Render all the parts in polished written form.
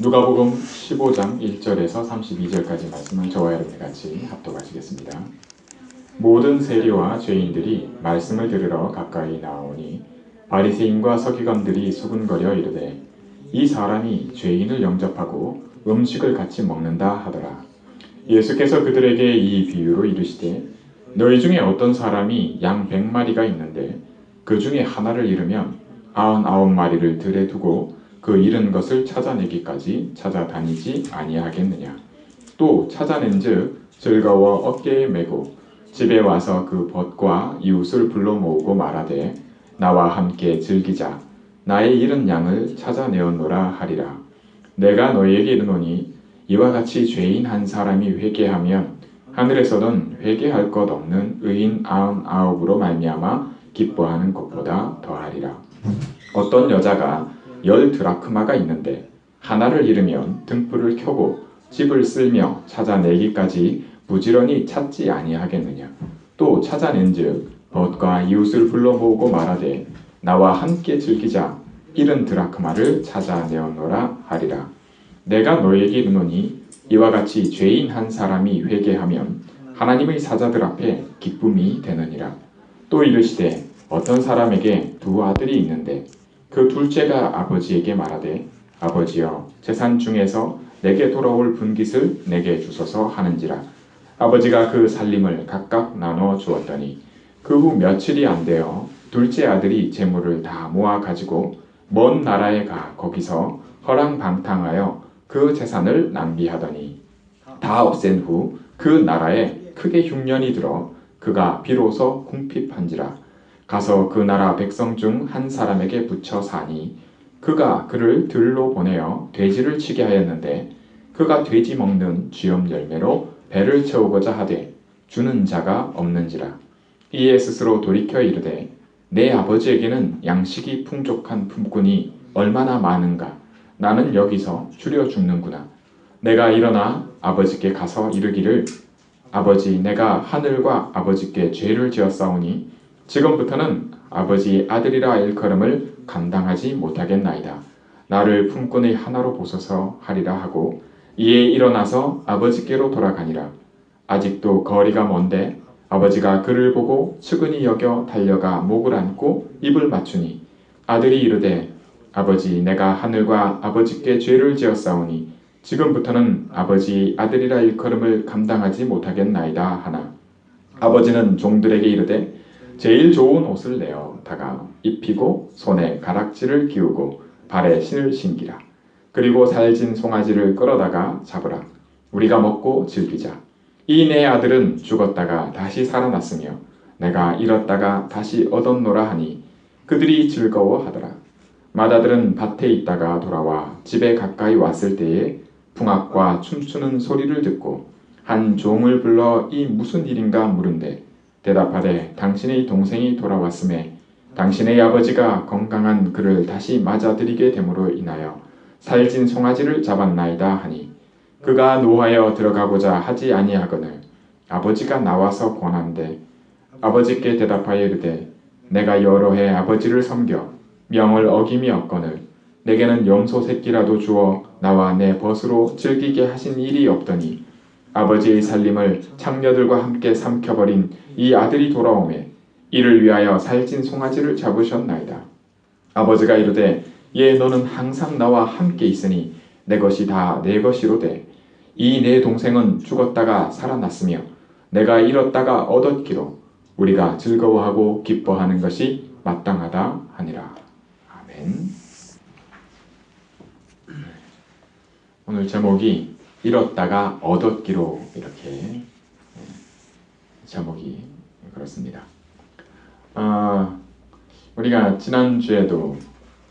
누가복음 15장 1절에서 32절까지 말씀을 저와 여러분이 같이 합독하시겠습니다. 모든 세리와 죄인들이 말씀을 들으러 가까이 나오니 바리새인과 서기관들이 수군거려 이르되 이 사람이 죄인을 영접하고 음식을 같이 먹는다 하더라. 예수께서 그들에게 이 비유로 이르시되 너희 중에 어떤 사람이 양 100마리가 있는데 그 중에 하나를 잃으면 99마리를 들에 두고 그 잃은 것을 찾아내기까지 찾아다니지 아니하겠느냐. 또 찾아낸즉 즐거워 어깨에 메고 집에 와서 그 벗과 이웃을 불러 모으고 말하되 나와 함께 즐기자. 나의 잃은 양을 찾아내었노라 하리라. 내가 너희에게 이르노니 이와 같이 죄인 한 사람이 회개하면 하늘에서는 회개할 것 없는 의인 99으로 말미암아 기뻐하는 것보다 더하리라. 어떤 여자가 10드라크마가 있는데 하나를 잃으면 등불을 켜고 집을 쓸며 찾아내기까지 부지런히 찾지 아니하겠느냐. 또 찾아낸즉 벗과 이웃을 불러 모으고 말하되 나와 함께 즐기자. 잃은 드라크마를 찾아내었노라 하리라. 내가 너에게 이르노니 이와 같이 죄인 한 사람이 회개하면 하나님의 사자들 앞에 기쁨이 되느니라. 또 이르시되 어떤 사람에게 두 아들이 있는데 그 둘째가 아버지에게 말하되 아버지여 재산 중에서 내게 돌아올 분깃을 내게 주소서 하는지라. 아버지가 그 살림을 각각 나눠 주었더니 그 후 며칠이 안 되어 둘째 아들이 재물을 다 모아 가지고 먼 나라에 가 거기서 허랑방탕하여 그 재산을 낭비하더니 다 없앤 후 그 나라에 크게 흉년이 들어 그가 비로소 궁핍한지라. 가서 그 나라 백성 중 한 사람에게 붙여 사니 그가 그를 들로 보내어 돼지를 치게 하였는데 그가 돼지 먹는 쥐염 열매로 배를 채우고자 하되 주는 자가 없는지라. 이에 스스로 돌이켜 이르되 내 아버지에게는 양식이 풍족한 품꾼이 얼마나 많은가. 나는 여기서 줄여 죽는구나. 내가 일어나 아버지께 가서 이르기를 아버지 내가 하늘과 아버지께 죄를 지었사오니 지금부터는 아버지 아들이라 일컬음을 감당하지 못하겠나이다. 나를 품꾼의 하나로 보소서 하리라 하고 이에 일어나서 아버지께로 돌아가니라. 아직도 거리가 먼데 아버지가 그를 보고 측은히 여겨 달려가 목을 안고 입을 맞추니 아들이 이르되 아버지 내가 하늘과 아버지께 죄를 지었사오니 지금부터는 아버지 아들이라 일컬음을 감당하지 못하겠나이다 하나. 아버지는 종들에게 이르되 제일 좋은 옷을 내어 다가 입히고 손에 가락지를 끼우고 발에 신을 신기라. 그리고 살진 송아지를 끌어다가 잡으라. 우리가 먹고 즐기자. 이 내 아들은 죽었다가 다시 살아났으며 내가 잃었다가 다시 얻었노라 하니 그들이 즐거워하더라. 맏아들은 밭에 있다가 돌아와 집에 가까이 왔을 때에 풍악과 춤추는 소리를 듣고 한 종을 불러 이 무슨 일인가 물은데 대답하되 당신의 동생이 돌아왔음에 당신의 아버지가 건강한 그를 다시 맞아들이게 됨으로 인하여 살진 송아지를 잡았나이다 하니 그가 노하여 들어가고자 하지 아니하거늘 아버지가 나와서 권한대 아버지께 대답하여 이르되 내가 여러 해 아버지를 섬겨 명을 어김이 없거늘 내게는 염소 새끼라도 주어 나와 내 벗으로 즐기게 하신 일이 없더니 아버지의 살림을 창녀들과 함께 삼켜버린 이 아들이 돌아오매 이를 위하여 살찐 송아지를 잡으셨나이다. 아버지가 이르되 예 너는 항상 나와 함께 있으니 내 것이 다 내 것이로되 이 내 동생은 죽었다가 살아났으며 내가 잃었다가 얻었기로 우리가 즐거워하고 기뻐하는 것이 마땅하다 하니라. 아멘. 오늘 제목이 잃었다가 얻었기로 이렇게 제목이 그렇습니다. 우리가 지난주에도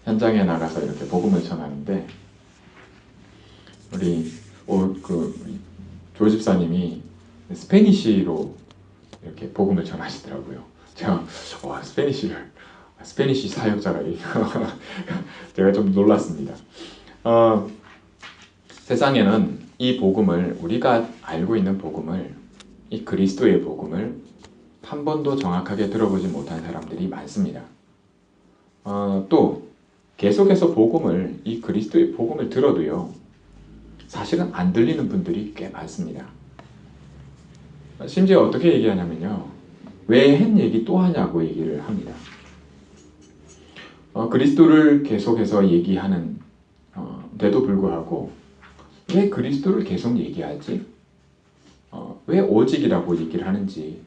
현장에 나가서 이렇게 복음을 전하는데 우리 조 집사님이 스페니쉬로 이렇게 복음을 전하시더라고요. 제가 스페니쉬 사역자가 제가 좀 놀랐습니다. 세상에는 이 복음을 우리가 알고 있는 복음을 이 그리스도의 복음을 한 번도 정확하게 들어보지 못한 사람들이 많습니다. 또 계속해서 이 그리스도의 복음을 들어도요 사실은 안 들리는 분들이 꽤 많습니다. 심지어 어떻게 얘기하냐면요. 왜 한 얘기 또 하냐고 얘기를 합니다. 그리스도를 계속해서 얘기하는 데도 불구하고 왜 그리스도를 계속 얘기하지? 왜 오직이라고 얘기를 하는지,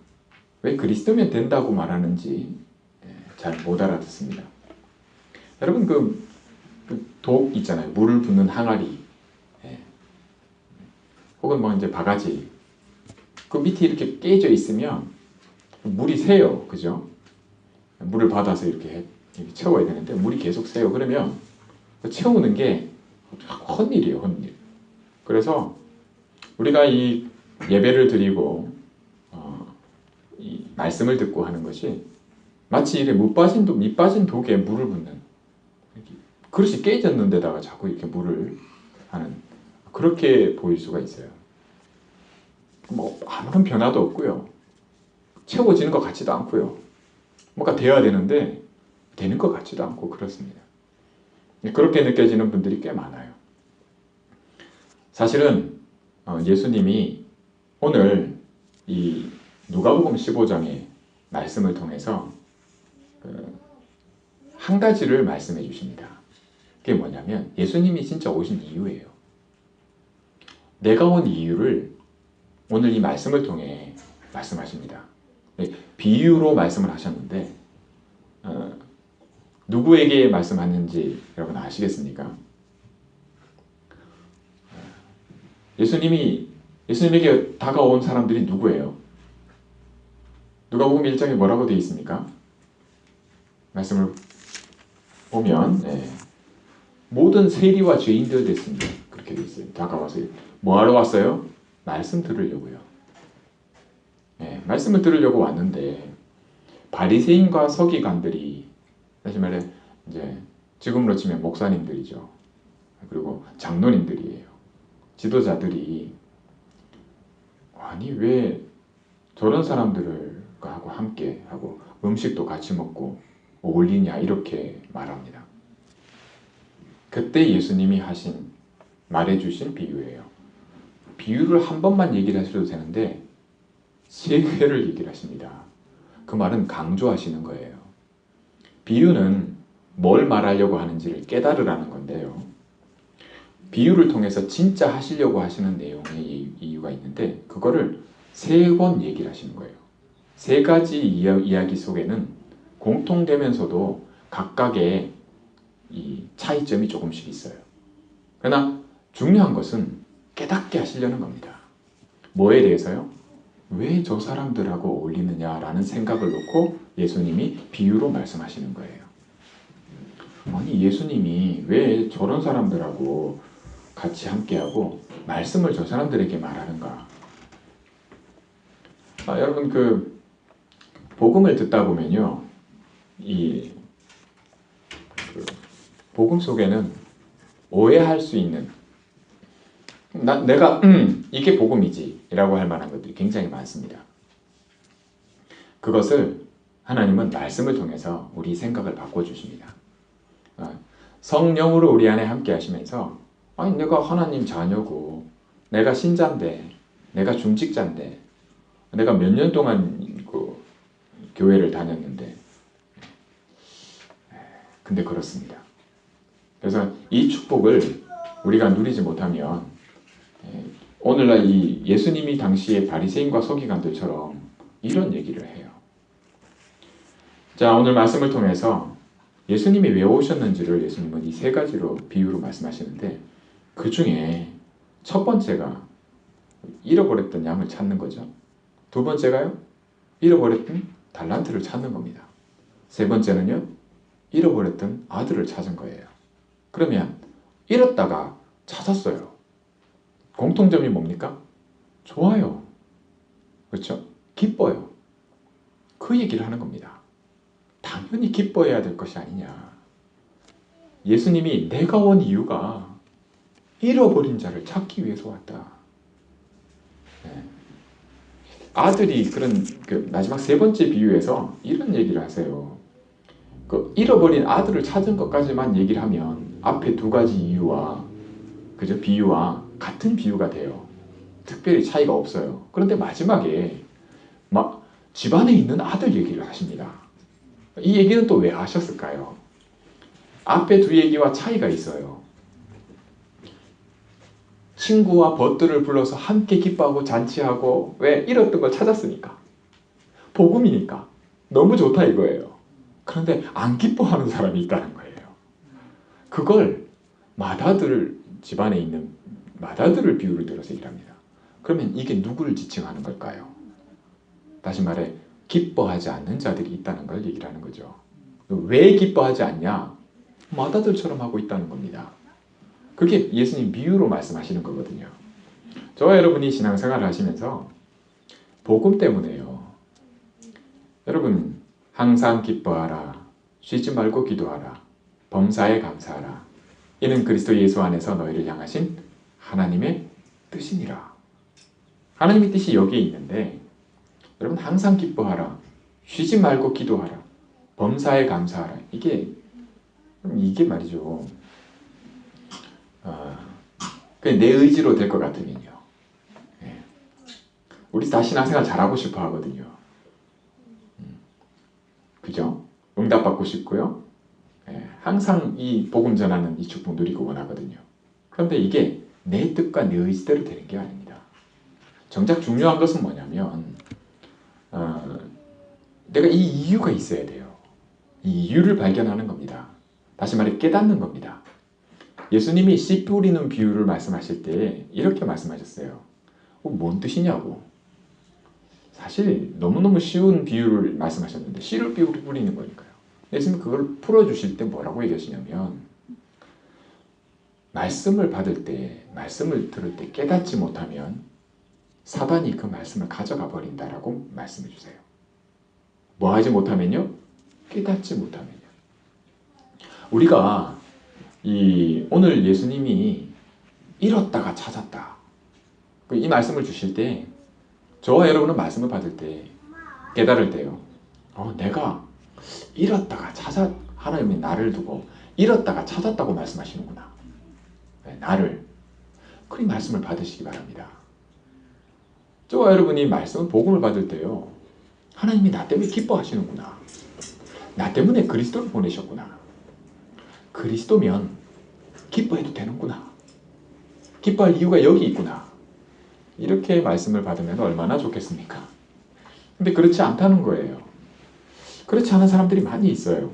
왜 그리스도면 된다고 말하는지 잘 못 알아듣습니다. 여러분 독 있잖아요. 물을 붓는 항아리, 혹은 뭐 이제 바가지, 그 밑에 이렇게 깨져 있으면 물이 새요, 그죠? 물을 받아서 이렇게 채워야 되는데 물이 계속 새요. 그러면 채우는 게 헛일이에요, 헛일. 그래서 우리가 이 예배를 드리고 이 말씀을 듣고 하는 것이 마치 이렇게 밑 빠진 독에 물을 붓는, 그릇이 깨졌는 데다가 자꾸 이렇게 물을 하는, 그렇게 보일 수가 있어요. 뭐 아무런 변화도 없고요. 채워지는 것 같지도 않고요. 뭔가 돼야 되는데 되는 것 같지도 않고 그렇습니다. 그렇게 느껴지는 분들이 꽤 많아요. 사실은 예수님이 오늘 이 누가복음 15장의 말씀을 통해서 한 가지를 말씀해 주십니다. 그게 뭐냐면 예수님이 진짜 오신 이유예요. 내가 온 이유를 오늘 이 말씀을 통해 말씀하십니다. 비유로 말씀을 하셨는데 누구에게 말씀하는지 여러분 아시겠습니까? 예수님에게 다가온 사람들이 누구예요? 누가복음 1장에 뭐라고 되어 있습니까? 말씀을 보면 모든 세리와 죄인들 됐습니다. 그렇게 되어 있어요. 다가와서 뭐하러 왔어요? 말씀 들으려고요. 말씀을 들으려고 왔는데 바리새인과 서기관들이, 다시 말해 이제 지금으로 치면 목사님들이죠. 그리고 장로님들이에요. 지도자들이 아니 왜 저런 사람들하고 함께 하고 음식도 같이 먹고 어울리냐 이렇게 말합니다. 그때 예수님이 말해주신 비유예요. 비유를 한 번만 얘기를 하셔도 되는데 3회를 얘기를 하십니다. 그 말은 강조하시는 거예요. 비유는 뭘 말하려고 하는지를 깨달으라는 건데요. 비유를 통해서 진짜 하시려고 하시는 내용의 이유가 있는데 그거를 3번 얘기를 하시는 거예요. 3가지 이야기 속에는 공통되면서도 각각의 이 차이점이 조금씩 있어요. 그러나 중요한 것은 깨닫게 하시려는 겁니다. 뭐에 대해서요? 왜 저 사람들하고 어울리느냐라는 생각을 놓고 예수님이 비유로 말씀하시는 거예요. 아니 예수님이 왜 저런 사람들하고 같이 함께하고 말씀을 저 사람들에게 말하는가? 여러분 복음을 듣다 보면요, 이 복음 속에는 오해할 수 있는, 내가 이게 복음이지 라고 할 만한 것들이 굉장히 많습니다. 그것을 하나님은 말씀을 통해서 우리 생각을 바꿔주십니다. 성령으로 우리 안에 함께 하시면서 아니 내가 하나님 자녀고 내가 신자인데 내가 중직자인데 내가 몇 년 동안 교회를 다녔는데 근데 그렇습니다. 그래서 이 축복을 우리가 누리지 못하면 오늘날 이 예수님이 당시에 바리새인과 서기관들처럼 이런 얘기를 해요. 자, 오늘 말씀을 통해서 예수님이 왜 오셨는지를 예수님은 이 3가지로 비유로 말씀하시는데 그 중에 첫 번째가 잃어버렸던 양을 찾는 거죠. 두 번째가요, 잃어버렸던 달란트를 찾는 겁니다. 세 번째는요, 잃어버렸던 아들을 찾은 거예요. 그러면 잃었다가 찾았어요. 공통점이 뭡니까? 좋아요. 그렇죠? 기뻐요. 그 얘기를 하는 겁니다. 당연히 기뻐해야 될 것이 아니냐. 예수님이 내가 온 이유가 잃어버린 자를 찾기 위해서 왔다. 아들이 그런 마지막 3번째 비유에서 이런 얘기를 하세요. 잃어버린 아들을 찾은 것까지만 얘기를 하면 앞에 2가지 이유와 그죠? 비유와 같은 비유가 돼요. 특별히 차이가 없어요. 그런데 마지막에 막 집안에 있는 아들 얘기를 하십니다. 이 얘기는 또 왜 하셨을까요? 앞에 두 얘기와 차이가 있어요. 친구와 벗들을 불러서 함께 기뻐하고 잔치하고, 왜? 잃었던 걸 찾았으니까. 복음이니까. 너무 좋다 이거예요. 그런데 안 기뻐하는 사람이 있다는 거예요. 그걸 맏아들, 집안에 있는 맏아들을 비유를 들어서 얘기합니다. 그러면 이게 누구를 지칭하는 걸까요? 다시 말해 기뻐하지 않는 자들이 있다는 걸 얘기를 하는 거죠. 왜 기뻐하지 않냐? 맏아들처럼 하고 있다는 겁니다. 그게 예수님 비유로 말씀하시는 거거든요. 저와 여러분이 신앙생활을 하시면서 복음 때문에요. 여러분 항상 기뻐하라. 쉬지 말고 기도하라. 범사에 감사하라. 이는 그리스도 예수 안에서 너희를 향하신 하나님의 뜻이니라. 하나님의 뜻이 여기에 있는데 여러분 항상 기뻐하라. 쉬지 말고 기도하라. 범사에 감사하라. 이게 말이죠. 그냥 내 의지로 될 것 같으면요. 우리 다 신앙생활 잘하고 싶어 하거든요. 그죠? 응답받고 싶고요. 항상 이 복음 전하는 이 축복 누리고 원하거든요. 그런데 이게 내 뜻과 내 의지대로 되는 게 아닙니다. 정작 중요한 것은 뭐냐면 내가 이 이유가 있어야 돼요. 이 이유를 발견하는 겁니다. 다시 말해 깨닫는 겁니다. 예수님이 씨 뿌리는 비유를 말씀하실 때 이렇게 말씀하셨어요. 뭔 뜻이냐고. 사실 너무너무 쉬운 비유를 말씀하셨는데 씨를 뿌리는 거니까요. 예수님이 그걸 풀어주실 때 뭐라고 얘기하시냐면 말씀을 받을 때, 말씀을 들을 때 깨닫지 못하면 사단이 그 말씀을 가져가 버린다라고 말씀해 주세요. 뭐 하지 못하면요? 깨닫지 못하면요. 우리가 오늘 예수님이 잃었다가 찾았다. 이 말씀을 주실 때 저와 여러분은 말씀을 받을 때 깨달을 때요. 내가 잃었다가 하나님이 나를 두고 잃었다가 찾았다고 말씀하시는구나. 나를. 그 말씀을 받으시기 바랍니다. 저와 여러분이 복음을 받을 때요. 하나님이 나 때문에 기뻐하시는구나. 나 때문에 그리스도를 보내셨구나. 그리스도면 기뻐해도 되는구나. 기뻐할 이유가 여기 있구나. 이렇게 말씀을 받으면 얼마나 좋겠습니까? 근데 그렇지 않다는 거예요. 그렇지 않은 사람들이 많이 있어요.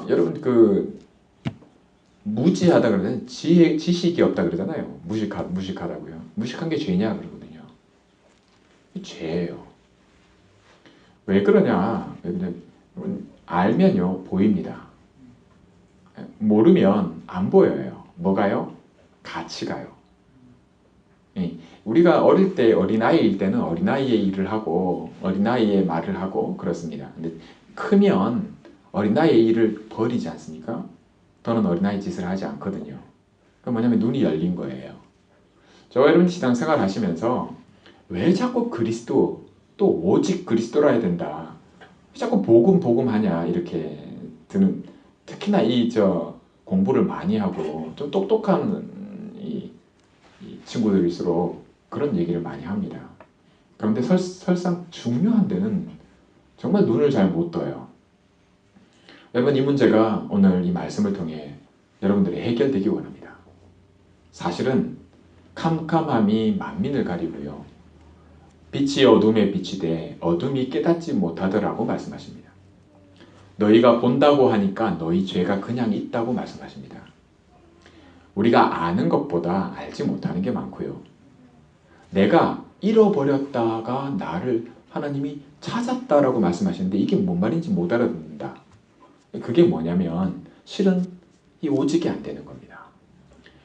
여러분 무지하다 그러잖아요. 지식이 없다 그러잖아요. 무식하다고요. 무식한 게 죄냐 그러거든요. 죄예요. 왜 그러냐? 알면요 보입니다. 모르면 안 보여요. 뭐가요? 가치가요. 우리가 어릴 때 어린아이일 때는 어린아이의 일을 하고 어린아이의 말을 하고 그렇습니다. 근데 크면 어린아이의 일을 버리지 않습니까? 더는 어린아이 짓을 하지 않거든요. 그건 뭐냐면 눈이 열린 거예요. 저와 여러분 신앙생활 하시면서 왜 자꾸 그리스도 또 오직 그리스도라 해야 된다. 자꾸 복음 하냐 이렇게 드는 특히나 공부를 많이 하고 좀 똑똑한 이 친구들일수록 그런 얘기를 많이 합니다. 그런데 설상 중요한 데는 정말 눈을 잘 못 떠요. 여러분 이 문제가 오늘 이 말씀을 통해 여러분들이 해결되기 원합니다. 사실은 캄캄함이 만민을 가리고요. 빛이 어둠에 비치되 어둠이 깨닫지 못하더라고 말씀하십니다. 너희가 본다고 하니까 너희 죄가 그냥 있다고 말씀하십니다. 우리가 아는 것보다 알지 못하는 게 많고요. 내가 잃어버렸다가 나를 하나님이 찾았다라고 말씀하시는데 이게 뭔 말인지 못 알아듣는다. 그게 뭐냐면 실은 이 오직이 안 되는 겁니다.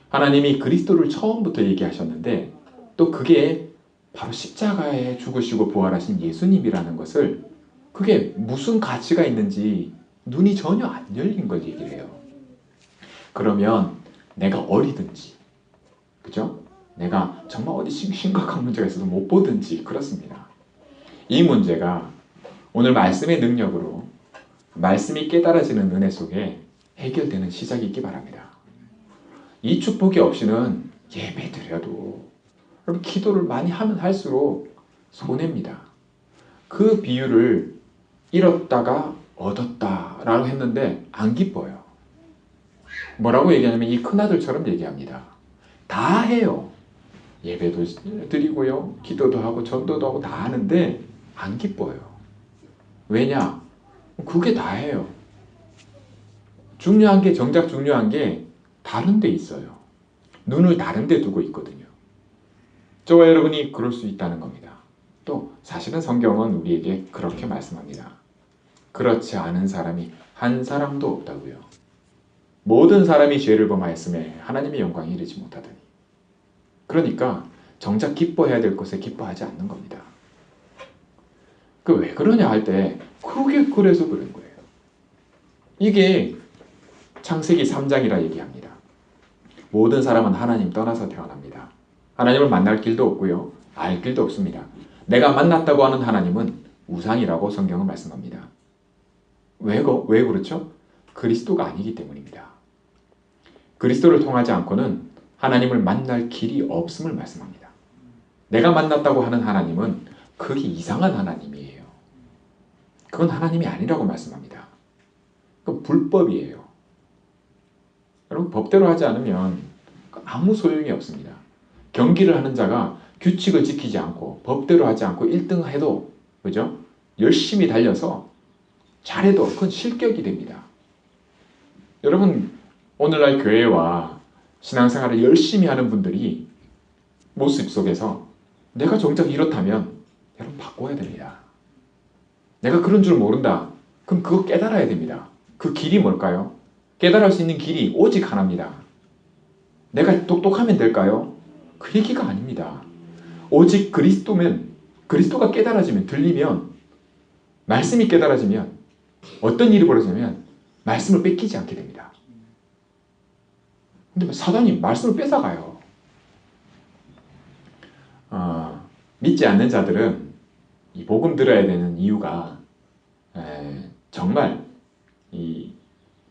하나님이 그리스도를 처음부터 얘기하셨는데 또 그게 바로 십자가에 죽으시고 부활하신 예수님이라는 것을 그게 무슨 가치가 있는지 눈이 전혀 안 열린 걸 얘기를 해요. 그러면 내가 어리든지 그죠? 내가 정말 어디 심각한 문제가 있어서 못 보든지 그렇습니다. 이 문제가 오늘 말씀의 능력으로 말씀이 깨달아지는 은혜 속에 해결되는 시작이 있기 바랍니다. 이 축복이 없이는 예배 드려도 여러분 기도를 많이 하면 할수록 손해입니다. 그 비유를 잃었다가 얻었다라고 했는데 안 기뻐요. 뭐라고 얘기하냐면 이 큰아들처럼 얘기합니다. 다 해요. 예배도 드리고요. 기도도 하고 전도도 하고 다 하는데 안 기뻐요. 왜냐? 그게 다예요. 중요한 게 정작 중요한 게 다른 데 있어요. 눈을 다른 데 두고 있거든요. 저와 여러분이 그럴 수 있다는 겁니다. 또 사실은 성경은 우리에게 그렇게 말씀합니다. 그렇지 않은 사람이 한 사람도 없다고요. 모든 사람이 죄를 범하였음에 하나님의 영광에 이르지 못하더니. 그러니까 정작 기뻐해야 될 것에 기뻐하지 않는 겁니다. 그 왜 그러냐 할 때 그게 그래서 그런 거예요. 이게 창세기 3장이라 얘기합니다. 모든 사람은 하나님 떠나서 태어납니다. 하나님을 만날 길도 없고요. 알 길도 없습니다. 내가 만났다고 하는 하나님은 우상이라고 성경은 말씀합니다. 왜 그렇죠? 그리스도가 아니기 때문입니다. 그리스도를 통하지 않고는 하나님을 만날 길이 없음을 말씀합니다. 내가 만났다고 하는 하나님은 그게 이상한 하나님이에요. 그건 하나님이 아니라고 말씀합니다. 그건 불법이에요. 여러분 법대로 하지 않으면 아무 소용이 없습니다. 경기를 하는 자가 규칙을 지키지 않고 법대로 하지 않고 1등 해도 그죠? 열심히 달려서 잘해도 그건 실격이 됩니다. 여러분 오늘날 교회와 신앙생활을 열심히 하는 분들이 모습 속에서 내가 정작 이렇다면 여러분 바꿔야 됩니다. 내가 그런 줄 모른다. 그럼 그거 깨달아야 됩니다. 그 길이 뭘까요? 깨달을 수 있는 길이 오직 하나입니다. 내가 똑똑하면 될까요? 그 얘기가 아닙니다. 오직 그리스도면 그리스도가 깨달아지면 들리면 말씀이 깨달아지면 어떤 일이 벌어지냐면 말씀을 뺏기지 않게 됩니다. 근데 사단이 말씀을 뺏어가요. 믿지 않는 자들은 이 복음 들어야 되는 이유가 정말 이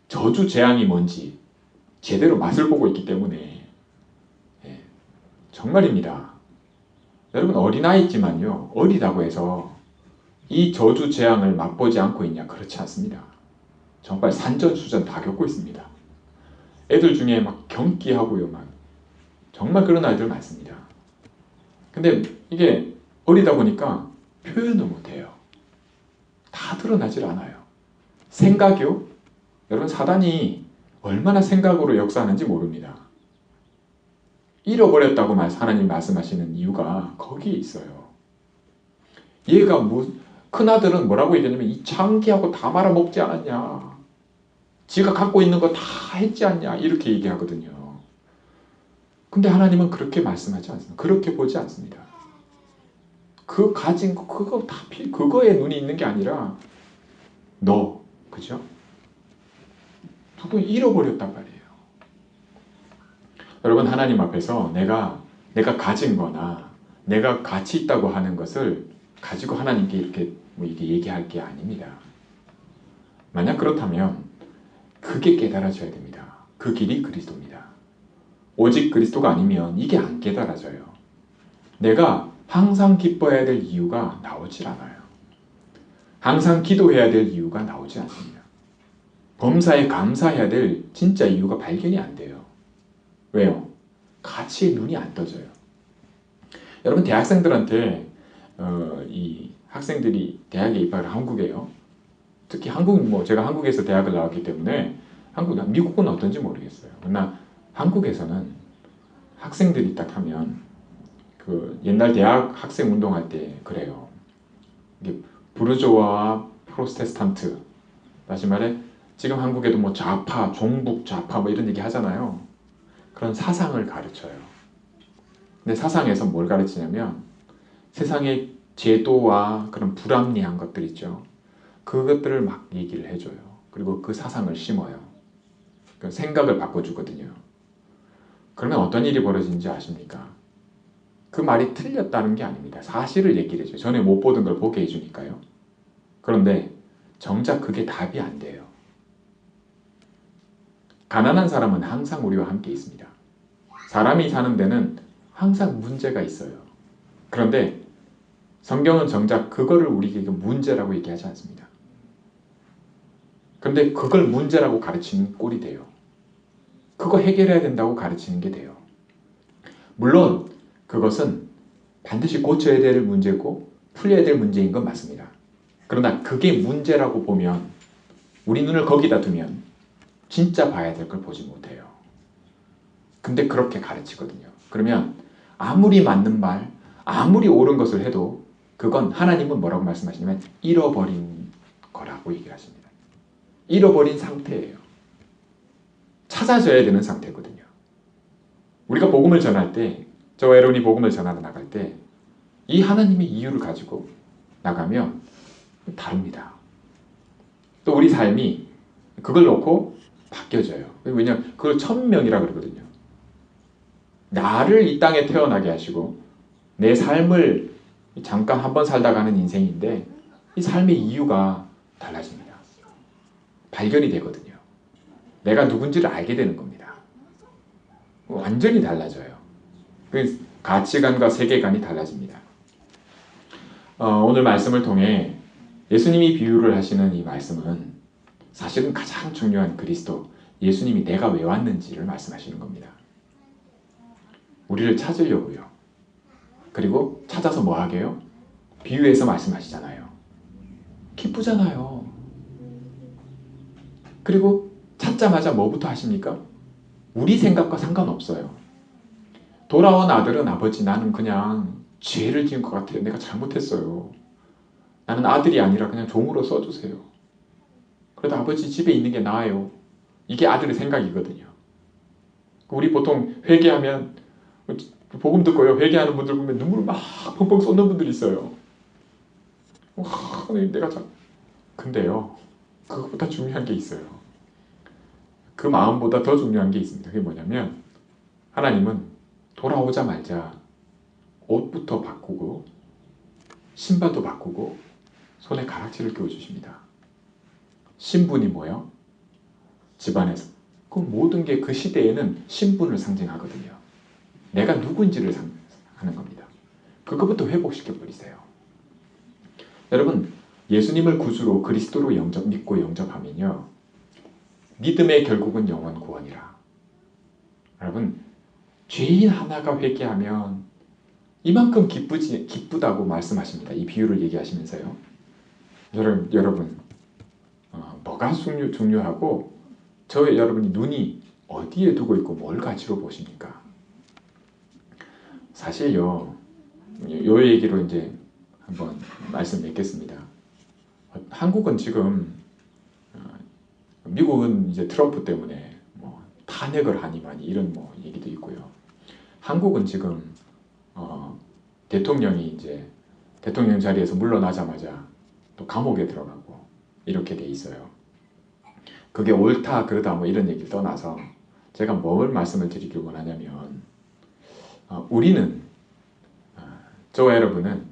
저주 재앙이 뭔지 제대로 맛을 보고 있기 때문에 정말입니다. 여러분 어린아이지만요. 어리다고 해서 이 저주 재앙을 맛보지 않고 있냐? 그렇지 않습니다. 정말 산전수전 다 겪고 있습니다. 애들 중에 막 경기하고요. 막 정말 그런 아이들 많습니다. 근데 이게 어리다 보니까 표현을 못해요. 다 드러나질 않아요. 생각이요? 여러분 사단이 얼마나 생각으로 역사하는지 모릅니다. 잃어버렸다고 하나님 말씀하시는 이유가 거기에 있어요. 얘가 큰아들은 뭐라고 얘기하냐면 이 창기하고 다 말아먹지 않았냐. 지가 갖고 있는 거 다 했지 않냐. 이렇게 얘기하거든요. 근데 하나님은 그렇게 말씀하지 않습니다. 그렇게 보지 않습니다. 그 가진 거 그거 다 그거에 눈이 있는 게 아니라 너 그죠? 그거 잃어버렸단 말이에요. 여러분 하나님 앞에서 내가 가진 거나 내가 가치 있다고 하는 것을 가지고 하나님께 이렇게 얘기할 게 아닙니다. 만약 그렇다면 그게 깨달아져야 됩니다. 그 길이 그리스도입니다. 오직 그리스도가 아니면 이게 안 깨달아져요. 내가 항상 기뻐해야 될 이유가 나오질 않아요. 항상 기도해야 될 이유가 나오지 않습니다. 범사에 감사해야 될 진짜 이유가 발견이 안 돼요. 왜요? 가치에 눈이 안 떠져요. 여러분 대학생들한테 이 학생들이 대학에 입학을 한국에요. 특히 제가 한국에서 대학을 나왔기 때문에 미국은 어떤지 모르겠어요. 그러나 한국에서는 학생들이 딱 하면 그 옛날 대학 학생 운동할 때 그래요. 이게 부르조아와 프로테스탄트, 다시 말해 지금 한국에도 뭐 좌파, 종북 좌파 뭐 이런 얘기 하잖아요. 그런 사상을 가르쳐요. 근데 사상에서 뭘 가르치냐면 세상의 제도와 그런 불합리한 것들 있죠. 그것들을 막 얘기를 해줘요. 그리고 그 사상을 심어요. 그 생각을 바꿔주거든요. 그러면 어떤 일이 벌어지는지 아십니까? 그 말이 틀렸다는 게 아닙니다. 사실을 얘기를 해줘요. 전에 못 보던 걸 보게 해주니까요. 그런데 정작 그게 답이 안 돼요. 가난한 사람은 항상 우리와 함께 있습니다. 사람이 사는 데는 항상 문제가 있어요. 그런데 성경은 정작 그거를 우리에게 문제라고 얘기하지 않습니다. 그런데 그걸 문제라고 가르치는 꼴이 돼요. 그거 해결해야 된다고 가르치는 게 돼요. 물론 그것은 반드시 고쳐야 될 문제고 풀려야 될 문제인 건 맞습니다. 그러나 그게 문제라고 보면, 우리 눈을 거기다 두면 진짜 봐야 될 걸 보지 못해요. 근데 그렇게 가르치거든요. 그러면 아무리 맞는 말, 아무리 옳은 것을 해도 그건 하나님은 뭐라고 말씀하시냐면 잃어버린 거라고 얘기를 하십니다. 잃어버린 상태예요. 찾아져야 되는 상태거든요. 우리가 복음을 전할 때, 저와 여러분이 복음을 전하러 나갈 때 이 하나님의 이유를 가지고 나가면 다릅니다. 또 우리 삶이 그걸 놓고 바뀌어져요. 왜냐하면 그걸 천명이라 그러거든요. 나를 이 땅에 태어나게 하시고 내 삶을 잠깐 한번 살다 가는 인생인데 이 삶의 이유가 달라집니다. 발견이 되거든요. 내가 누군지를 알게 되는 겁니다. 완전히 달라져요. 그 가치관과 세계관이 달라집니다. 오늘 말씀을 통해 예수님이 비유를 하시는 이 말씀은 사실은 가장 중요한 그리스도, 예수님이 내가 왜 왔는지를 말씀하시는 겁니다. 우리를 찾으려고요. 그리고 찾아서 뭐 하게요? 비유해서 말씀하시잖아요. 기쁘잖아요. 그리고 찾자마자 뭐부터 하십니까? 우리 생각과 상관없어요. 돌아온 아들은 아버지, 나는 그냥 죄를 지은 것 같아요. 내가 잘못했어요. 나는 아들이 아니라 그냥 종으로 써주세요. 그래도 아버지 집에 있는 게 나아요. 이게 아들의 생각이거든요. 우리 보통 회개하면, 복음 듣고요, 회개하는 분들 보면 눈물 막 펑펑 쏟는 분들이 있어요. 와, 내가 참. 근데요, 그것보다 중요한 게 있어요. 그 마음보다 더 중요한 게 있습니다. 그게 뭐냐면, 하나님은 돌아오자마자 옷부터 바꾸고 신발도 바꾸고 손에 가락지를 끼워주십니다. 신분이 뭐예요? 집안에서. 그 모든 게 그 시대에는 신분을 상징하거든요. 내가 누구인지를 하는 겁니다. 그것부터 회복시켜버리세요. 여러분, 예수님을 구주로 그리스도로 믿고 영접하면요, 믿음의 결국은 영원 구원이라. 여러분, 죄인 하나가 회개하면 이만큼 기쁘다고 말씀하십니다. 이 비유를 얘기하시면서요. 여러분, 뭐가 중요하고 여러분이 눈이 어디에 두고 있고 뭘 가치로 보십니까? 사실요, 요 얘기로 이제 한번 말씀 맺겠습니다. 한국은 지금, 미국은 이제 트럼프 때문에 뭐 탄핵을 하니 많이 이런 뭐 얘기도 있고요. 한국은 지금 대통령이 이제 대통령 자리에서 물러나자마자 또 감옥에 들어가고 이렇게 돼 있어요. 그게 옳다 그러다 뭐 이런 얘기를 떠나서 제가 뭘 말씀을 드리길 원하냐면, 우리는, 저와 여러분은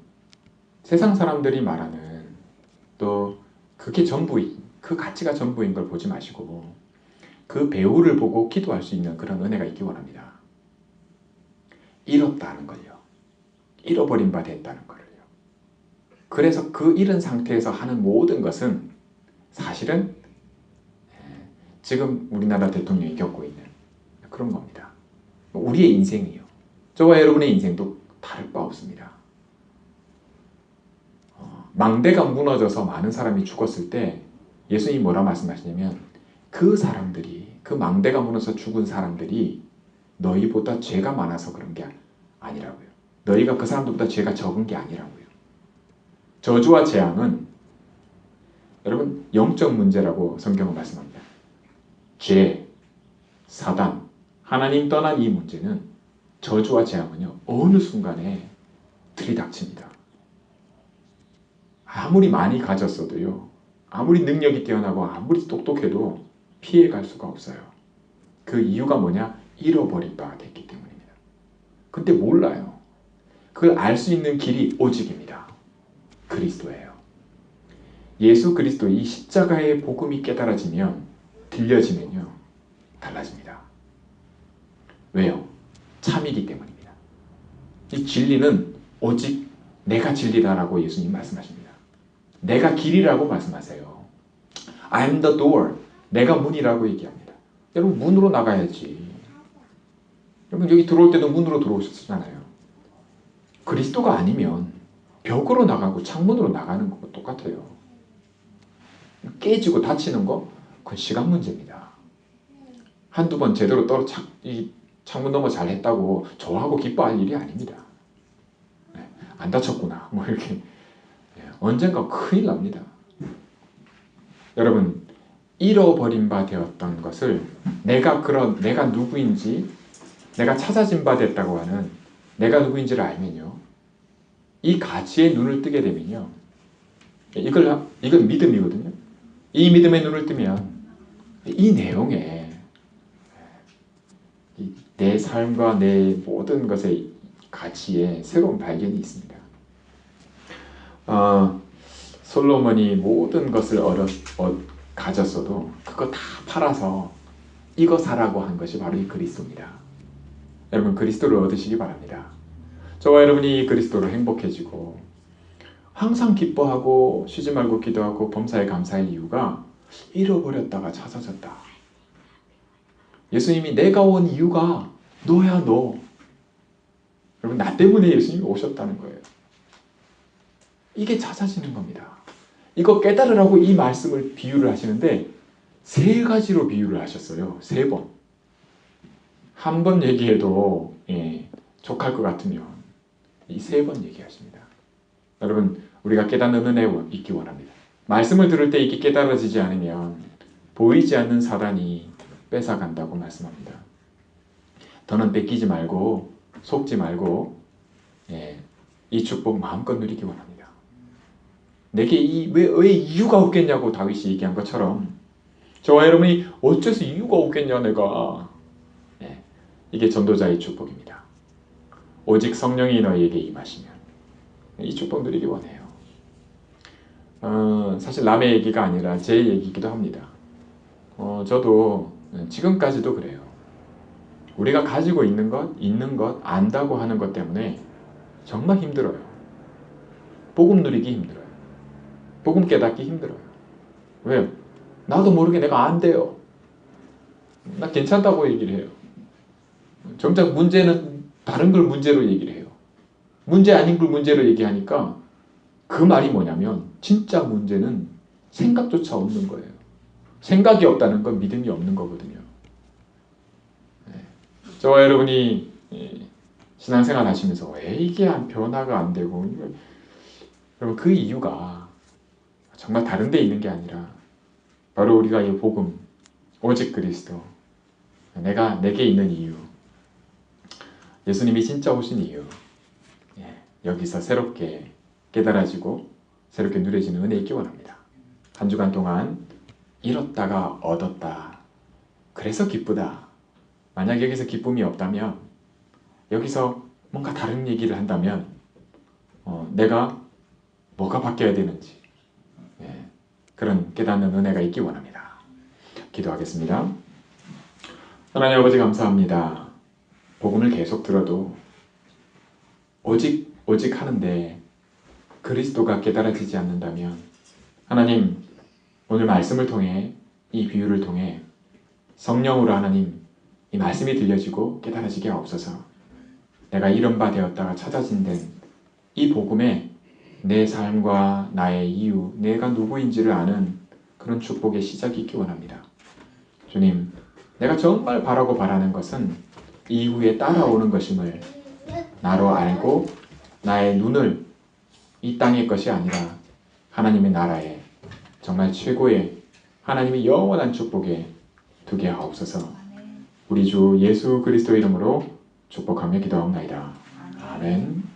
세상 사람들이 말하는 또 그게 전부인, 그 가치가 전부인 걸 보지 마시고 그 배우를 보고 기도할 수 있는 그런 은혜가 있기 원합니다. 잃었다는 걸요. 잃어버린 바 됐다는 걸요. 그래서 그 잃은 상태에서 하는 모든 것은 사실은 지금 우리나라 대통령이 겪고 있는 그런 겁니다. 우리의 인생이요. 저와 여러분의 인생도 다를 바 없습니다. 망대가 무너져서 많은 사람이 죽었을 때 예수님이 뭐라 말씀하시냐면, 그 사람들이, 그 망대가 무너져서 죽은 사람들이 너희보다 죄가 많아서 그런 게 아니라고요. 너희가 그 사람들보다 죄가 적은 게 아니라고요. 저주와 재앙은 여러분 영적 문제라고 성경은 말씀합니다. 죄, 사단, 하나님 떠난 이 문제는, 저주와 재앙은요, 어느 순간에 들이닥칩니다. 아무리 많이 가졌어도요, 아무리 능력이 뛰어나고 아무리 똑똑해도 피해갈 수가 없어요. 그 이유가 뭐냐? 잃어버린 바가 됐기 때문입니다. 근데 몰라요. 그걸 알 수 있는 길이 오직입니다. 그리스도예요. 예수 그리스도, 이 십자가의 복음이 깨달아지면, 들려지면요, 달라집니다. 왜요? 참이기 때문입니다. 이 진리는 오직 내가 진리다라고 예수님 말씀하십니다. 내가 길이라고 말씀하세요. I'm the door. 내가 문이라고 얘기합니다. 여러분 문으로 나가야지. 여러분 여기 들어올 때도 문으로 들어오셨잖아요. 그리스도가 아니면 벽으로 나가고 창문으로 나가는 거고 똑같아요. 깨지고 다치는 거 그건 시간 문제입니다. 한두 번 제대로 이 창문 너머 잘했다고 좋아하고 기뻐할 일이 아닙니다. 안 다쳤구나 뭐 이렇게 언젠가 큰일 납니다. 여러분 잃어버린 바 되었던 것을 내가 누구인지 내가 찾아진 바 됐다고 하는 내가 누구인지를 알면요, 이 가치에 눈을 뜨게 되면요, 이건 믿음이거든요. 이 믿음에 눈을 뜨면 이 내용에 내 삶과 내 모든 것의 가치에 새로운 발견이 있습니다. 솔로몬이 모든 것을 가졌어도 그거 다 팔아서 이거 사라고 한 것이 바로 이 그리스도입니다. 여러분 그리스도를 얻으시기 바랍니다. 저와 여러분이 그리스도로 행복해지고 항상 기뻐하고 쉬지 말고 기도하고 범사에 감사할 이유가 잃어버렸다가 찾아졌다. 예수님이 내가 온 이유가 너야 너. 여러분 나 때문에 예수님이 오셨다는 거예요. 이게 찾아지는 겁니다. 이거 깨달으라고 이 말씀을 비유를 하시는데 3가지로 비유를 하셨어요. 3번. 한 번 얘기해도 족할 것 같으면 이 3번 얘기하십니다. 여러분 우리가 깨닫는 은혜 있기 원합니다. 말씀을 들을 때 이게 깨달아지지 않으면 보이지 않는 사단이 뺏어간다고 말씀합니다. 더는 뺏기지 말고 속지 말고 이 축복 마음껏 누리기 원합니다. 내게 왜 이유가 없겠냐고 다윗이 얘기한 것처럼 저와 여러분이 어째서 이유가 없겠냐 내가. 이게 전도자의 축복입니다. 오직 성령이 너희에게 임하시면 이 축복 누리기 원해요. 사실 남의 얘기가 아니라 제 얘기이기도 합니다. 저도 지금까지도 그래요. 우리가 가지고 있는 것, 안다고 하는 것 때문에 정말 힘들어요. 복음 누리기 힘들어요. 복음 깨닫기 힘들어요. 왜요? 나도 모르게 내가 안 돼요. 나 괜찮다고 얘기를 해요. 정작 문제는 다른 걸 문제로 얘기를 해요. 문제 아닌 걸 문제로 얘기하니까 그 말이 뭐냐면 진짜 문제는 생각조차 없는 거예요. 생각이 없다는 건 믿음이 없는 거거든요. 저와 여러분이 신앙생활 하시면서 왜 이게 변화가 안 되고, 여러분 그 이유가 정말 다른 데 있는 게 아니라 바로 우리가 이 복음, 오직 그리스도, 내게 있는 이유, 예수님이 진짜 오신 이유, 여기서 새롭게 깨달아지고 새롭게 누려지는 은혜 있기 원합니다. 한 주간 동안 잃었다가 얻었다. 그래서 기쁘다. 만약 여기서 기쁨이 없다면, 여기서 뭔가 다른 얘기를 한다면 내가 뭐가 바뀌어야 되는지 그런 깨닫는 은혜가 있기 원합니다. 기도하겠습니다. 하나님 아버지 감사합니다. 복음을 계속 들어도 오직 하는데 그리스도가 깨달아지지 않는다면 하나님 오늘 말씀을 통해 이 비유를 통해 성령으로 하나님 이 말씀이 들려지고 깨달아지게 하옵소서. 내가 이런 바 되었다가 찾아진 이 복음에 내 삶과 나의 이유, 내가 누구인지를 아는 그런 축복의 시작이 있기 원합니다. 주님, 내가 정말 바라는 것은 이후에 따라오는 것임을 나로 알고 나의 눈을 이 땅의 것이 아니라 하나님의 나라에 정말 최고의 하나님의 영원한 축복에 두게 하옵소서. 우리 주 예수 그리스도 이름으로 축복하며 기도하옵나이다. 아멘.